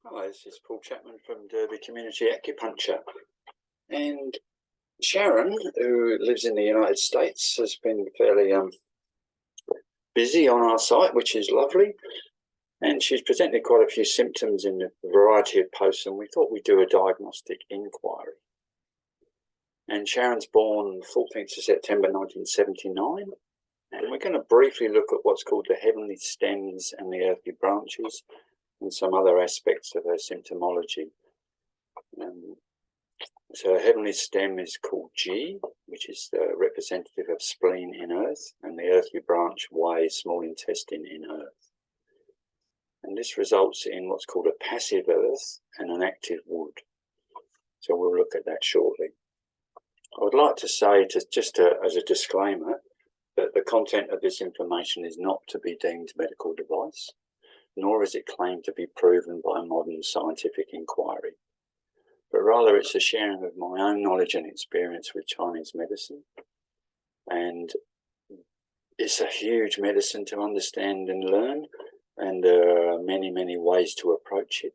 Hi, this is Paul Chapman from Derby Community Acupuncture. And Sharon, who lives in the United States, has been fairly busy on our site, which is lovely. And she's presented quite a few symptoms in a variety of posts, and we thought we'd do a diagnostic inquiry. And Sharon's born 14th of September 1979. And we're going to briefly look at what's called the heavenly stems and the earthly branches, and some other aspects of her symptomology. So her heavenly stem is called G, which is the representative of spleen in earth, and the earthly branch Y, small intestine in earth. And this results in what's called a passive earth and an active wood. So we'll look at that shortly. I would like to say, as a disclaimer, that the content of this information is not to be deemed medical advice, nor is it claimed to be proven by modern scientific inquiry, but rather it's a sharing of my own knowledge and experience with Chinese medicine. And it's a huge medicine to understand and learn, and there are many, many ways to approach it.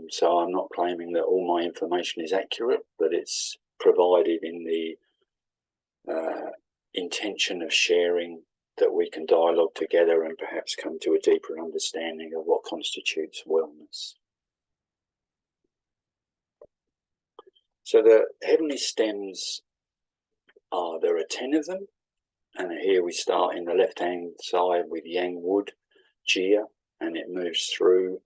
So I'm not claiming that all my information is accurate, but it's provided in the intention of sharing, that we can dialogue together and perhaps come to a deeper understanding of what constitutes wellness. So the heavenly stems there are 10 of them, and here we start in the left-hand side with Yang Wood, Jia, and it moves through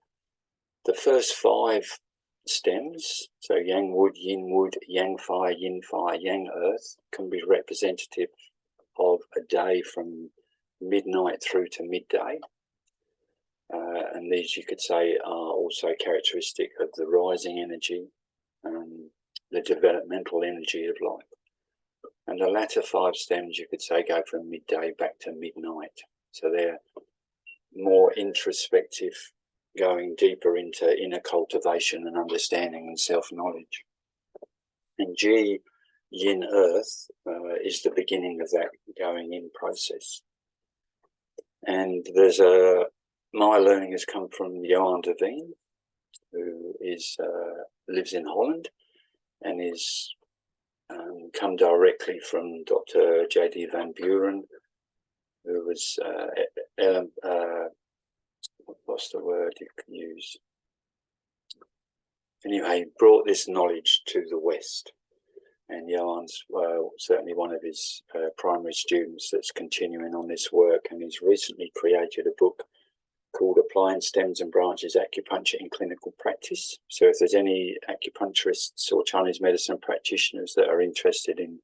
the first 5 stems. So Yang Wood, Yin Wood, Yang Fire, Yin Fire, Yang Earth can be representative of a day from midnight through to midday, and these, you could say, are also characteristic of the rising energy, the developmental energy of life. And the latter 5 stems, you could say, go from midday back to midnight, so they're more introspective, going deeper into inner cultivation and understanding and self-knowledge. And G, Yin Earth, is the beginning of that going in process. And my learning has come from Johan de Veen, who lives in Holland, and is come directly from Dr. J.D. Van Buren, who was what's the word you can use? Anyway, he brought this knowledge to the West. And Johan's certainly one of his primary students that's continuing on this work, and he's recently created a book called Applying Stems and Branches Acupuncture in Clinical Practice. So if there's any acupuncturists or Chinese medicine practitioners that are interested in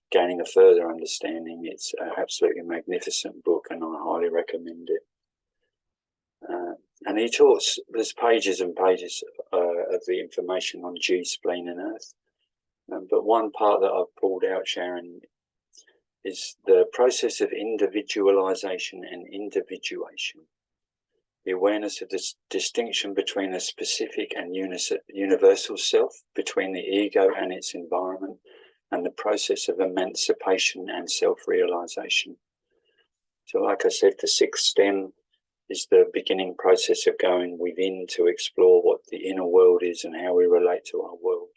gaining a further understanding, it's an absolutely magnificent book, and I highly recommend it. And he talks, there's pages and pages of the information on G, spleen and earth. But one part that I've pulled out, Sharon, is the process of individualization and individuation. The awareness of this distinction between a specific and universal self, between the ego and its environment, and the process of emancipation and self-realization. So like I said, the 6th stem is the beginning process of going within to explore what the inner world is and how we relate to our world.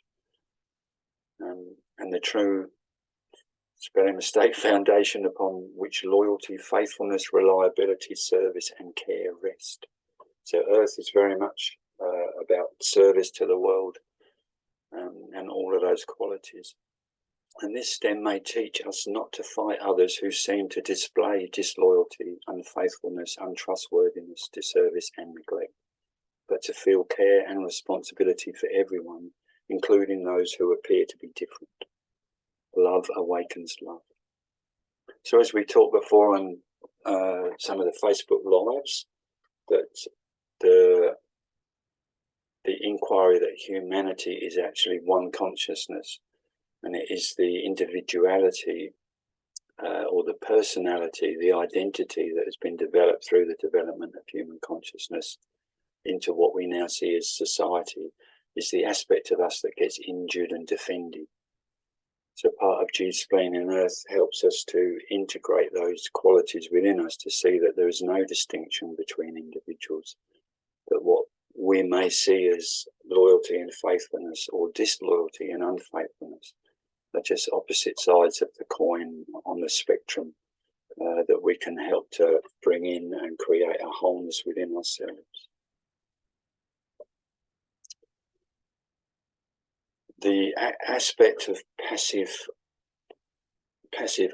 And the true, spelling mistake, foundation upon which loyalty, faithfulness, reliability, service and care rest. So earth is very much about service to the world, and all of those qualities. And this stem may teach us not to fight others who seem to display disloyalty, unfaithfulness, untrustworthiness, disservice and neglect, but to feel care and responsibility for everyone, including those who appear to be different. Love awakens love. So as we talked before on some of the Facebook lives, that the inquiry that humanity is actually one consciousness, and it is the individuality or the personality, the identity that has been developed through the development of human consciousness into what we now see as society, is the aspect of us that gets injured and defended. So part of G, spleen and earth helps us to integrate those qualities within us, to see that there is no distinction between individuals, but what we may see as loyalty and faithfulness, or disloyalty and unfaithfulness. They're just opposite sides of the coin on the spectrum that we can help to bring in and create a wholeness within ourselves. The aspect of passive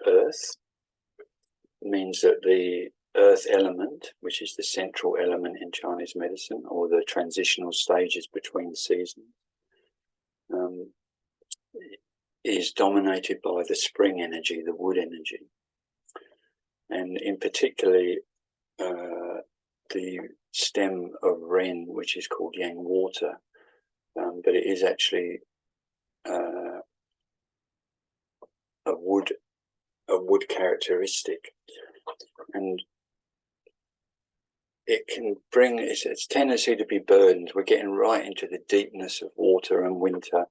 earth means that the earth element, which is the central element in Chinese medicine, or the transitional stages between seasons, is dominated by the spring energy, the wood energy. And in particular, the stem of Ren, which is called Yang water, but it is actually a wood characteristic, and it can bring its tendency to be burdened. We're getting right into the deepness of water and winter,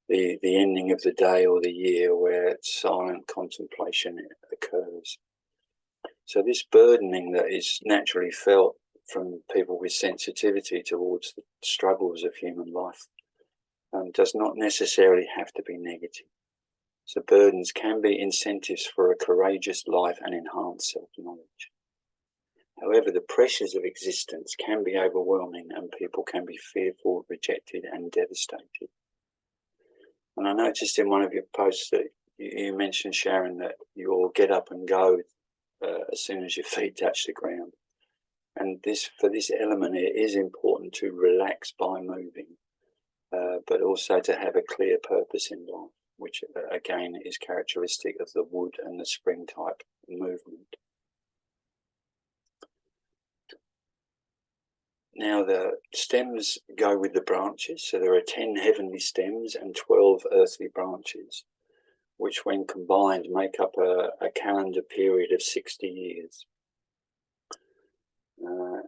the ending of the day or the year, where silent contemplation occurs. So this burdening that is naturally felt from people with sensitivity towards the struggles of human life does not necessarily have to be negative. So burdens can be incentives for a courageous life and enhanced self-knowledge. However, the pressures of existence can be overwhelming, and people can be fearful, rejected, and devastated. And I noticed in one of your posts that you mentioned, Sharon, that you'll get up and go as soon as your feet touch the ground. And for this element, it is important to relax by moving, but also to have a clear purpose in life, which again is characteristic of the wood and the spring type movement. Now the stems go with the branches, so there are 10 heavenly stems and 12 earthly branches, which when combined make up a calendar period of 60 years.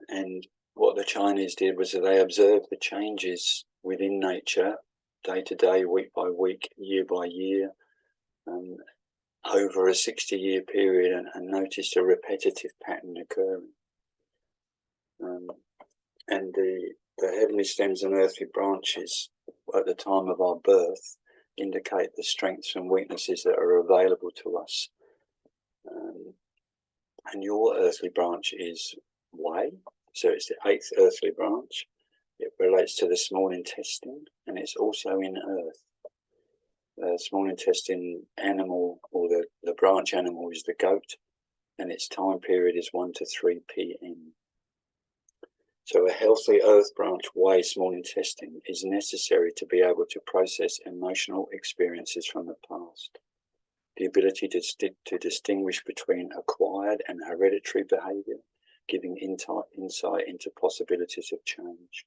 And what the Chinese did was that they observed the changes within nature, day to day, week by week, year by year, over a 60-year period, and noticed a repetitive pattern occurring. And the heavenly stems and earthly branches at the time of our birth indicate the strengths and weaknesses that are available to us. And your earthly branch is Wei, so it's the 8th earthly branch. It relates to the small intestine, and it's also in earth. The small intestine animal, or the branch animal, is the goat, and its time period is 1 to 3 p.m. So a healthy earth branch Wei small intestine is necessary to be able to process emotional experiences from the past. The ability to distinguish between acquired and hereditary behavior, giving insight into possibilities of change.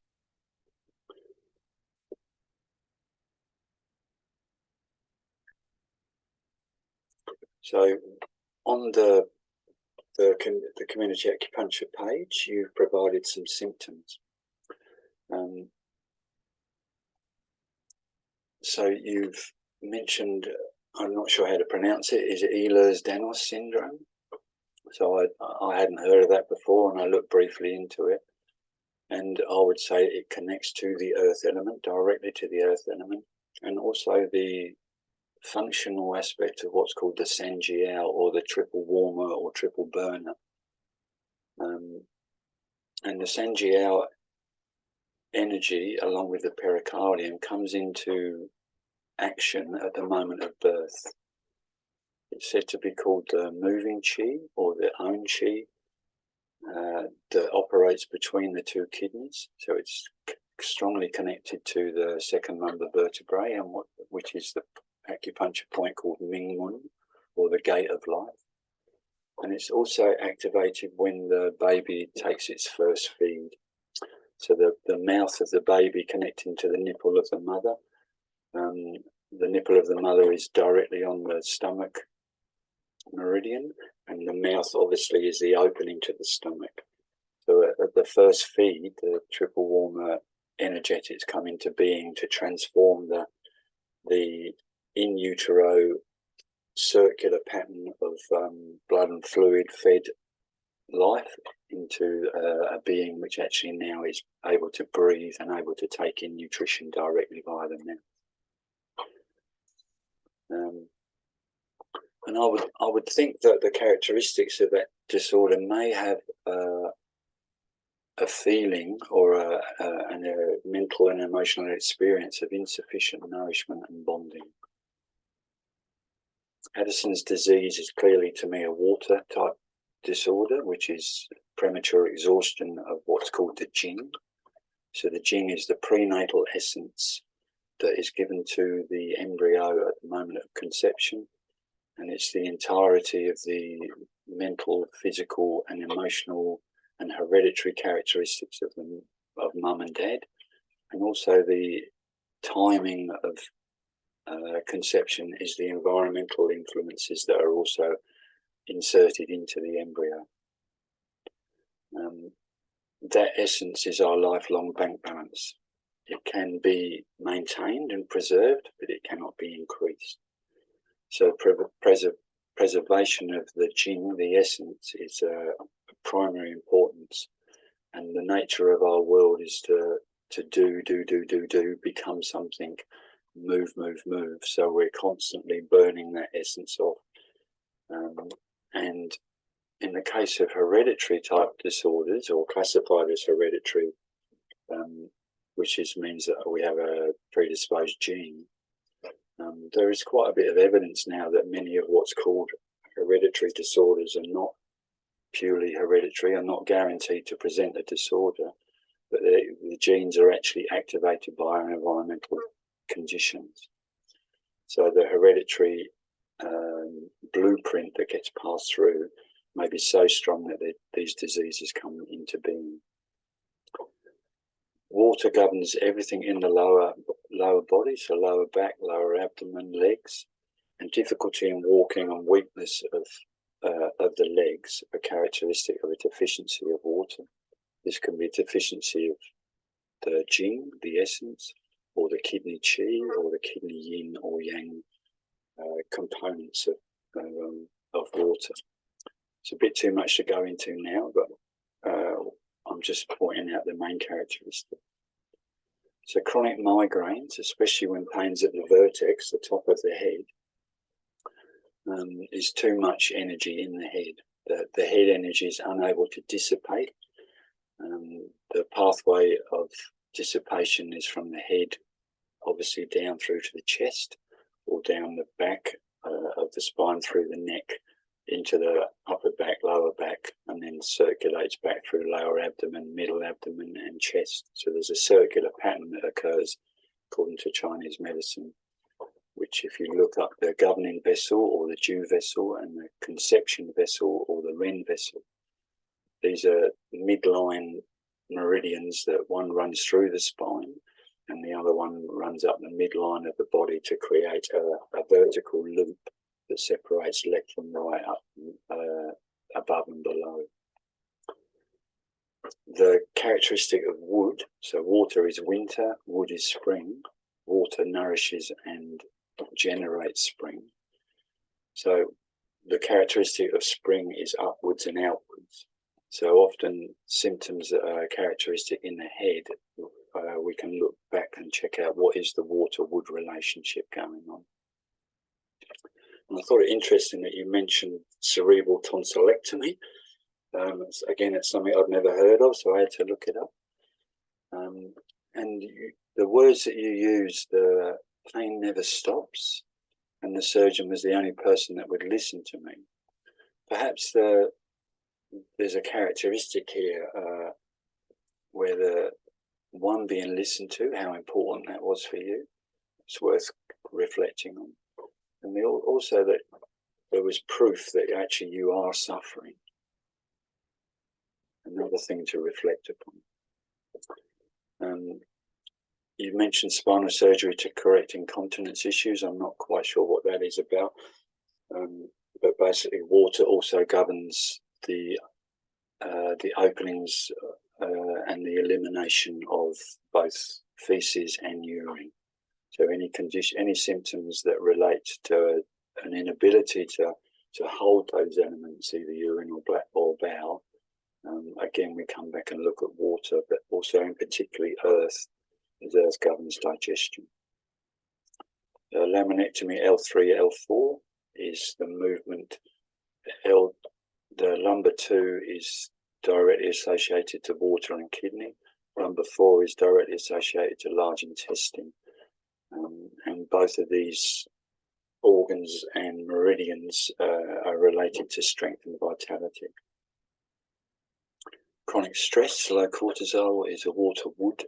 So on the community acupuncture page, you've provided some symptoms. So you've mentioned, I'm not sure how to pronounce it, is it Ehlers-Danlos syndrome? So I hadn't heard of that before, and I looked briefly into it. And I would say it connects to the earth element, directly to the earth element, and also the functional aspect of what's called the Sanjiao, or the triple warmer or triple burner. And the Sanjiao energy, along with the pericardium, comes into action at the moment of birth. It's said to be called the moving chi, or the own chi, that operates between the two kidneys. So it's strongly connected to the second lumbar vertebrae, and which is the acupuncture point called Mingmun, or the gate of life. And it's also activated when the baby takes its first feed. So the mouth of the baby connecting to the nipple of the mother. The nipple of the mother is directly on the stomach meridian, and the mouth obviously is the opening to the stomach. So at the first feed, the triple warmer energetics come into being to transform the in utero circular pattern of blood and fluid fed life into a being which actually now is able to breathe and able to take in nutrition directly via the mouth. And I would think that the characteristics of that disorder may have a feeling or a mental and emotional experience of insufficient nourishment and bonding. Addison's disease is clearly, to me, a water type disorder, which is premature exhaustion of what's called the jing. So the jing is the prenatal essence that is given to the embryo at the moment of conception, and it's the entirety of the mental, physical and emotional and hereditary characteristics of mum and dad, and also the timing of conception is the environmental influences that are also inserted into the embryo. That essence is our lifelong bank balance. It can be maintained and preserved, but it cannot be increased. So preservation of the jing, the essence, is a primary importance. And the nature of our world is to do, become something, move. So we're constantly burning that essence off. And in the case of hereditary type disorders, or classified as hereditary, which means that we have a predisposed gene, there is quite a bit of evidence now that many of what's called hereditary disorders are not purely hereditary, are not guaranteed to present a disorder, but the genes are actually activated by our environmental conditions. So the hereditary blueprint that gets passed through may be so strong that these diseases come into being. Water governs everything in the lower body, so lower back, lower abdomen, legs, and difficulty in walking and weakness of the legs are characteristic of a deficiency of water. This can be a deficiency of the jing, the essence, or the kidney qi, or the kidney yin or yang components of water. It's a bit too much to go into now, but I'm just pointing out the main characteristic. So chronic migraines, especially when pain's at the vertex, the top of the head, is too much energy in the head. The head energy is unable to dissipate. The pathway of dissipation is from the head, obviously down through to the chest, or down the back of the spine through the neck into the upper back, lower back, and then circulates back through lower abdomen, middle abdomen and chest. So there's a circular pattern that occurs according to Chinese medicine, which if you look up the governing vessel or the Ju vessel and the conception vessel or the Ren vessel, these are midline meridians that one runs through the spine and the other one runs up the midline of the body to create a vertical loop that separates left from right, up, above and below. The characteristic of wood, so water is winter, wood is spring. Water nourishes and generates spring. So the characteristic of spring is upwards and outwards. So often symptoms that are characteristic in the head, we can look back and check out what is the water-wood relationship going on. And I thought it interesting that you mentioned cerebral tonsillectomy. Again, it's something I'd never heard of, so I had to look it up. The words that you use, the pain never stops, and the surgeon was the only person that would listen to me. Perhaps there's a characteristic here where the one being listened to, how important that was for you. It's worth reflecting on. And also that there was proof that actually you are suffering. Another thing to reflect upon. You mentioned spinal surgery to correct incontinence issues. I'm not quite sure what that is about. But basically water also governs the openings and the elimination of both feces and urine. So any symptoms that relate to an inability to hold those elements, either urine or bowel, again, we come back and look at water, but also in particularly earth, as earth governs digestion. Laminectomy L3, L4 is the movement. The lumbar 2 is directly associated to water and kidney. Lumbar 4 is directly associated to large intestine. And both of these organs and meridians are related to strength and vitality. Chronic stress, low cortisol, is a water-wood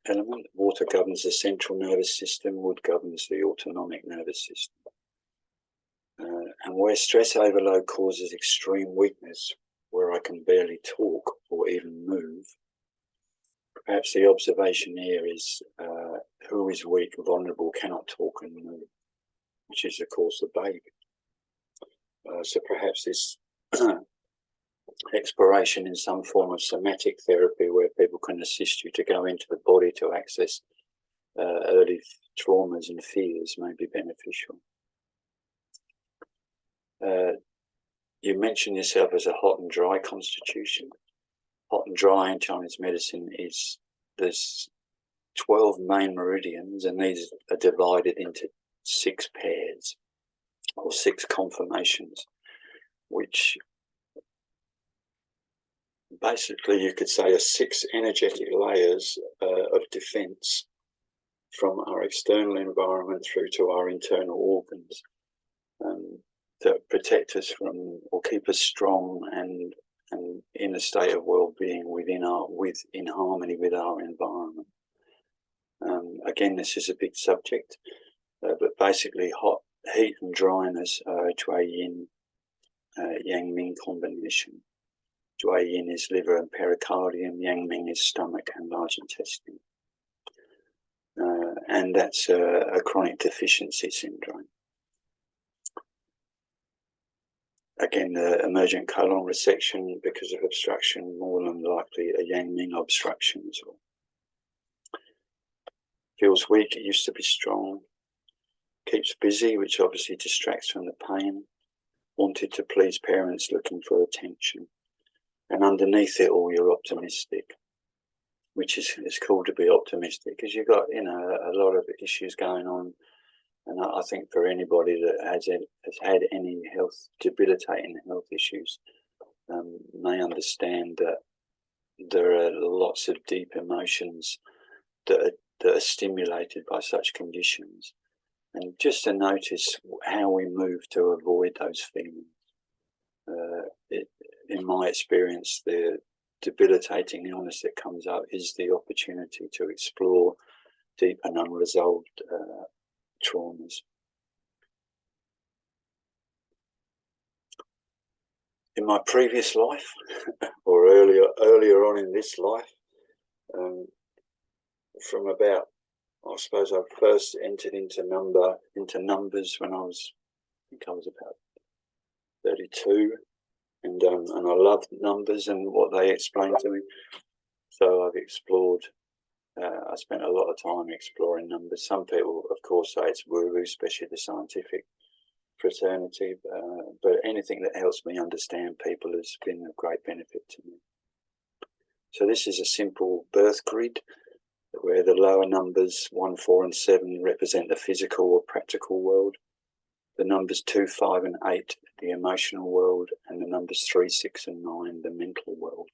element. Water governs the central nervous system, wood governs the autonomic nervous system. And where stress overload causes extreme weakness, where I can barely talk or even move, perhaps the observation here is who is weak, vulnerable, cannot talk and move, which is, of course, the baby. So perhaps this exploration in some form of somatic therapy where people can assist you to go into the body to access early traumas and fears may be beneficial. You mentioned yourself as a hot and dry constitution. Hot and dry in Chinese medicine is there's 12 main meridians, and these are divided into 6 pairs or 6 conformations, which basically you could say are 6 energetic layers of defense from our external environment through to our internal organs that protect us from or keep us strong and in a state of well-being in harmony with our environment. Again, this is a big subject, but basically heat and dryness are a Zhui Yin Yang Ming combination. Zhui Yin is liver and pericardium, Yang Ming is stomach and large intestine. And that's a chronic deficiency syndrome. Again, the emergent colon resection because of obstruction, more than likely a Yang Ming obstruction as well. Feels weak, it used to be strong. Keeps busy, which obviously distracts from the pain. Wanted to please parents, looking for attention. And underneath it all, you're optimistic, which is cool to be optimistic because you've got, a lot of issues going on. And I think for anybody that has had any debilitating health issues, may understand that there are lots of deep emotions that are stimulated by such conditions. And just to notice how we move to avoid those feelings. In my experience, the debilitating illness that comes up is the opportunity to explore deep and unresolved traumas. In my previous life, or earlier on in this life, from about, I suppose I first entered into numbers when I was about 32, and I loved numbers and what they explained to me. So I've explored. I spent a lot of time exploring numbers. Some people, of course, say it's woo-woo, especially the scientific fraternity. But anything that helps me understand people has been of great benefit to me. So this is a simple birth grid where the lower numbers 1, 4, and 7 represent the physical or practical world. The numbers 2, 5, and 8, the emotional world, and the numbers 3, 6, and 9, the mental world.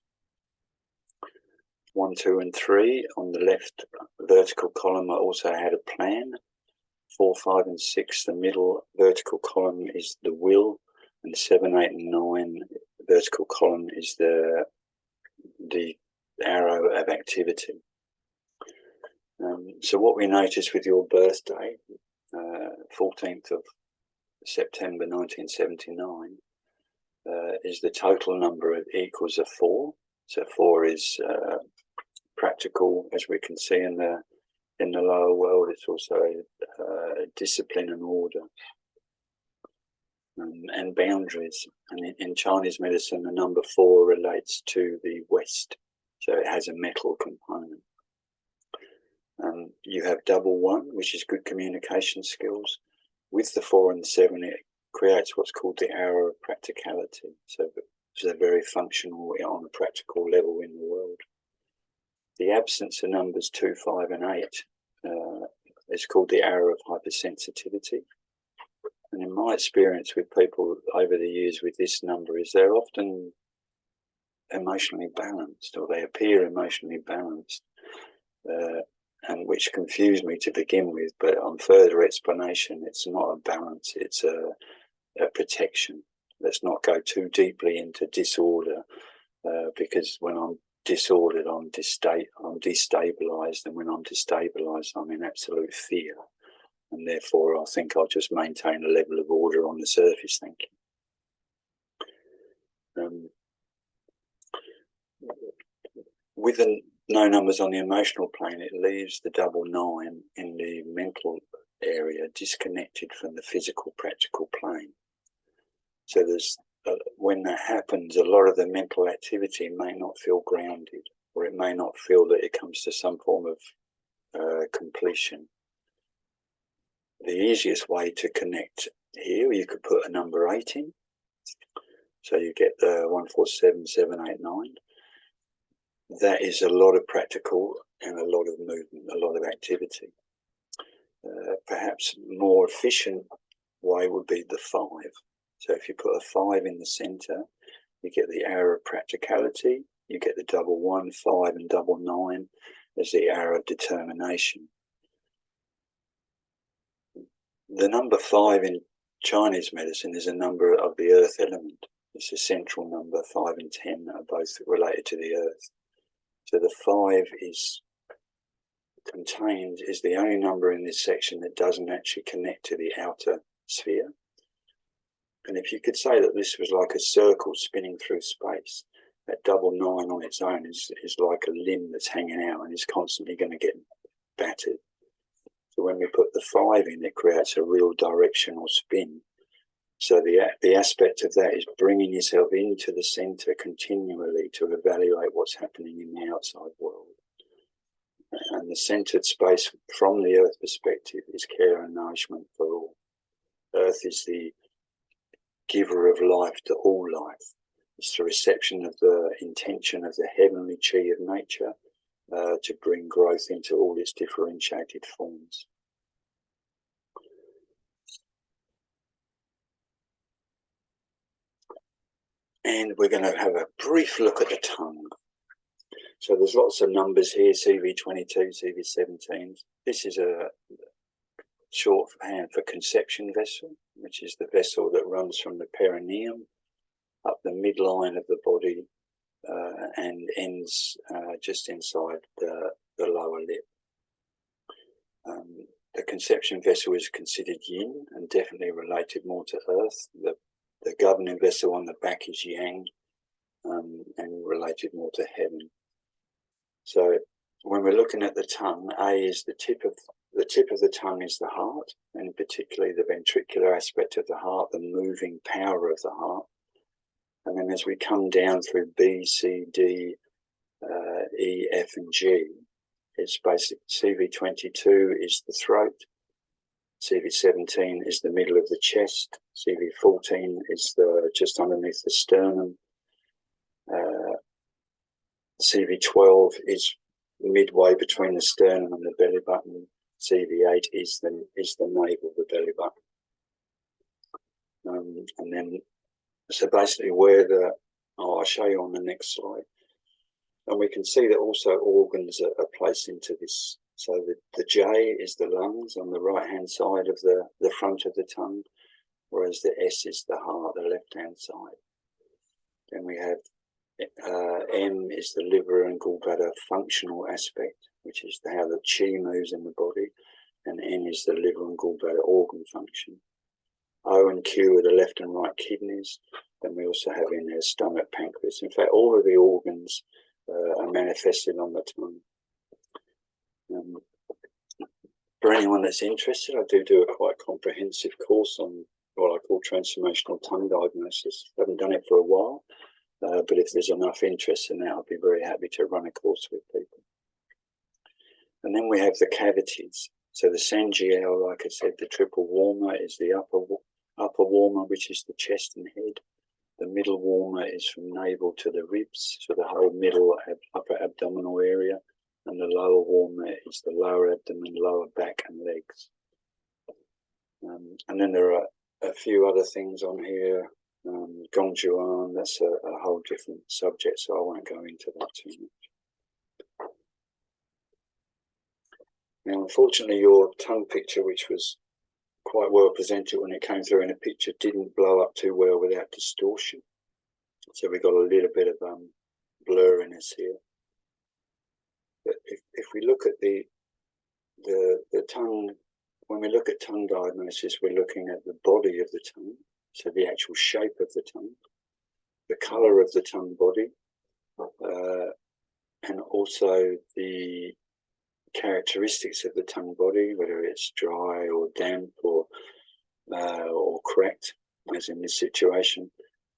1, 2, and 3 on the left vertical column, I also had a plan. 4, 5, and 6, the middle vertical column is the will, and 7, 8, and 9 vertical column is the arrow of activity. So what we noticed with your birthday, 14th of September 1979, is the total number equals a 4. So 4 is practical, as we can see in the lower world. It's also discipline and order and boundaries. And in Chinese medicine, the number 4 relates to the West, so it has a metal component. You have double 1, which is good communication skills. With the 4 and 7, it creates what's called the arrow of practicality. So So they're very functional on a practical level in the world. The absence of numbers 2, 5 and 8 is called the arrow of hypersensitivity. And in my experience with people over the years with this number is they're often emotionally balanced, or they appear emotionally balanced, and which confused me to begin with, but on further explanation, it's not a balance, it's a protection. Let's not go too deeply into disorder, because when I'm disordered, I'm destabilized, and when I'm destabilized, I'm in absolute fear, and therefore I think I'll just maintain a level of order on the surface. Thank you. With no numbers on the emotional plane, it leaves the 9 in the mental area disconnected from the physical practical plane. So there's when that happens, a lot of the mental activity may not feel grounded, or it may not feel that it comes to some form of completion. The easiest way to connect here, you could put a number 8 in. So you get the 1, 4, 7, 7, 8, 9. That is a lot of practical and a lot of movement, a lot of activity. Perhaps more efficient way would be the 5. So if you put a 5 in the center, you get the arrow of practicality, you get the 1, 1, 5 and 9 as the arrow of determination. The number 5 in Chinese medicine is a number of the earth element. It's a central number. 5 and 10 are both related to the earth. So the 5 is the only number in this section that doesn't actually connect to the outer sphere. And if you could say that this was like a circle spinning through space, that 9 on its own is like a limb that's hanging out and is constantly going to get battered. So when we put the 5 in, it creates a real directional spin. So the aspect of that is bringing yourself into the center continually to evaluate what's happening in the outside world. And the centered space from the earth perspective is care and nourishment for all. Earth is the giver of life to all life. It's the reception of the intention of the heavenly chi of nature to bring growth into all its differentiated forms. And we're going to have a brief look at the tongue. So there's lots of numbers here, CV22, CV17. This is a shorthand for conception vessel, which is the vessel that runs from the perineum up the midline of the body and ends just inside the lower lip. The conception vessel is considered yin and definitely related more to earth. The governing vessel on the back is yang and related more to heaven. So when we're looking at the tongue, A is the tip of the tongue is the heart, and particularly the ventricular aspect of the heart, the moving power of the heart. And then as we come down through B, C, D, E, F and G, it's basically CV22 is the throat, CV17 is the middle of the chest, CV14 is just underneath the sternum, CV12 is midway between the sternum and the belly button, CV8 is the navel of the belly button. And then, so basically I'll show you on the next slide. And we can see that also organs are placed into this. So the J is the lungs on the right-hand side of the front of the tongue, whereas the S is the heart, the left-hand side. Then we have M is the liver and gallbladder functional aspect, which is how the chi moves in the body, and N is the liver and gallbladder organ function. O and Q are the left and right kidneys. Then we also have in there stomach, pancreas. In fact, all of the organs are manifested on the tongue. For anyone that's interested, I do a quite comprehensive course on what I call transformational tongue diagnosis. I haven't done it for a while, but if there's enough interest in that, I'll be very happy to run a course with people. And then we have the cavities. So the Sanjiao, like I said, the triple warmer is the upper warmer, which is the chest and head. The middle warmer is from navel to the ribs, so the whole middle upper abdominal area, and the lower warmer is the lower abdomen, lower back and legs. And then there are a few other things on here. Gongjuan, that's a whole different subject, so I won't go into that too much. Now, unfortunately, your tongue picture, which was quite well presented when it came through in a picture, didn't blow up too well without distortion. So we got a little bit of blurriness here. But if we look at the tongue, when we look at tongue diagnosis, we're looking at the body of the tongue, so the actual shape of the tongue, the colour of the tongue body, and also the characteristics of the tongue body, whether it's dry or damp or cracked, as in this situation.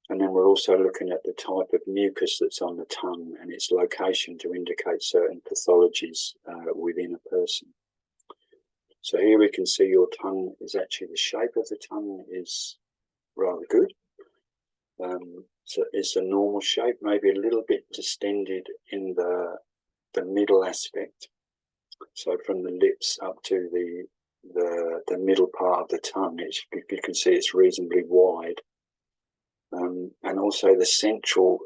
And then we're also looking at the type of mucus that's on the tongue and its location to indicate certain pathologies within a person. So here we can see your tongue is actually, the shape of the tongue is rather good. So it's a normal shape, maybe a little bit distended in the middle aspect. So from the lips up to the middle part of the tongue, you can see it's reasonably wide. And also the central,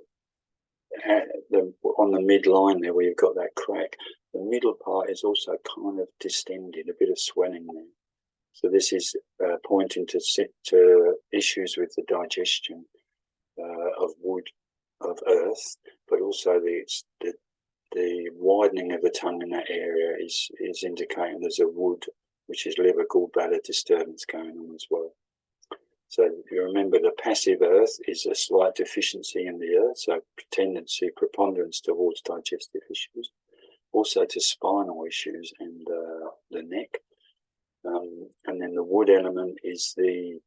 on the midline there where you've got that crack, the middle part is also kind of distended, a bit of swelling there. So this is pointing to issues with the digestion of wood, of earth, but also the widening of the tongue in that area is indicating there's a wood, which is liver gallbladder disturbance going on as well. So if you remember, the passive earth is a slight deficiency in the earth, so tendency, preponderance towards digestive issues, also to spinal issues and the neck. And then the wood element is the,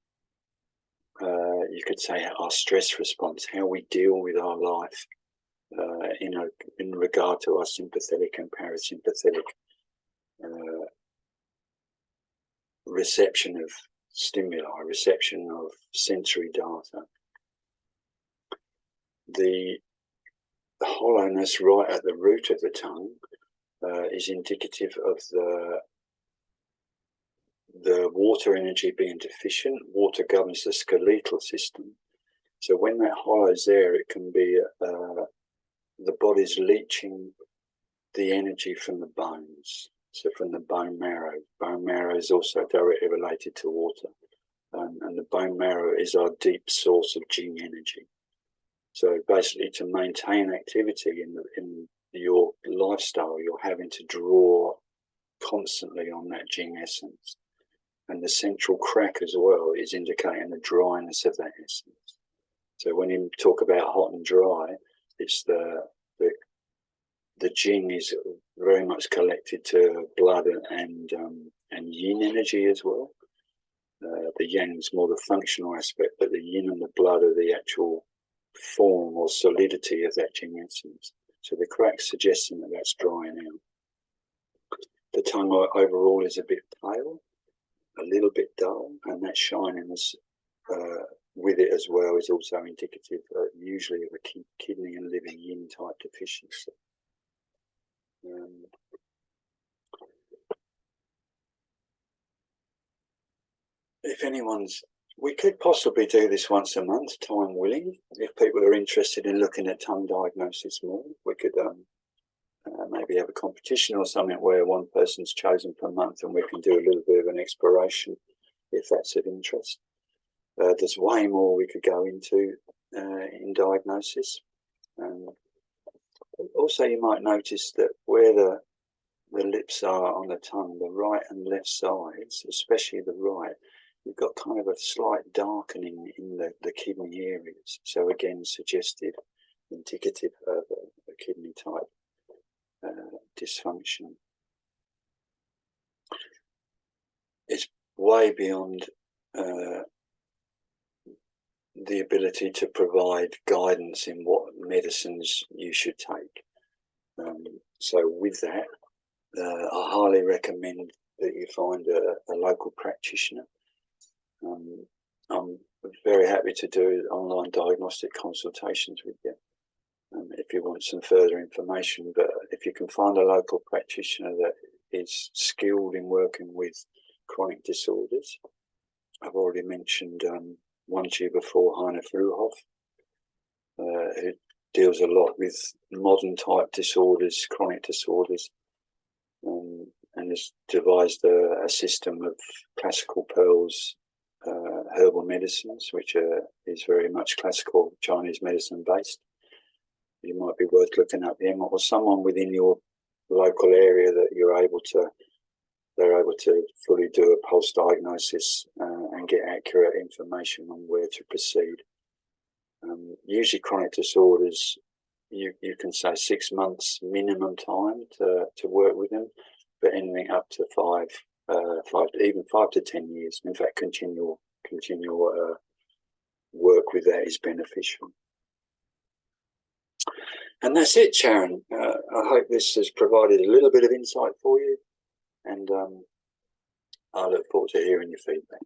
you could say, our stress response, how we deal with our life in regard to our sympathetic and parasympathetic reception of stimuli, reception of sensory data. The hollowness right at the root of the tongue is indicative of the water energy being deficient. Water governs the skeletal system. So when that hollow's there, it can be the body's leaching the energy from the bones. So from the bone marrow. Bone marrow is also directly related to water. And the bone marrow is our deep source of Jing energy. So basically, to maintain activity in your lifestyle, you're having to draw constantly on that Jing essence. And the central crack as well is indicating the dryness of that essence. So when you talk about hot and dry, it's the Jing is very much connected to blood and yin energy as well. The Yang's more the functional aspect, but the yin and the blood are the actual form or solidity of that Jing essence. So the crack's suggesting that that's drying out. The tongue overall is a bit pale, a little bit dull, and that shininess with it as well is also indicative usually of a kidney and liver yin type deficiency. If we could possibly do this once a month, time willing. If people are interested in looking at tongue diagnosis more, we could maybe have a competition or something where one person's chosen per month and we can do a little bit of an exploration if that's of interest. There's way more we could go into in diagnosis. Also, you might notice that where the lips are on the tongue, the right and left sides, especially the right, you've got kind of a slight darkening in the kidney areas. So again, suggested, indicative of a kidney type dysfunction. It's way beyond the ability to provide guidance in what medicines you should take. So with that, I highly recommend that you find a local practitioner. I'm very very happy to do online diagnostic consultations with you if you want some further information. But if you can find a local practitioner that is skilled in working with chronic disorders, I've already mentioned one to you before, Heine Fruhoff, who deals a lot with modern type disorders, chronic disorders, and has devised a system of classical pearls, herbal medicines, which is very much classical Chinese medicine based. You might be worth looking up him, or someone within your local area that they're able to fully do a pulse diagnosis and get accurate information on where to proceed. Usually chronic disorders, you can say 6 months minimum time to work with them, but anything up to even 5 to 10 years. In fact, continual work with that is beneficial. And that's it, Sharon. I hope this has provided a little bit of insight for you, and I look forward to hearing your feedback.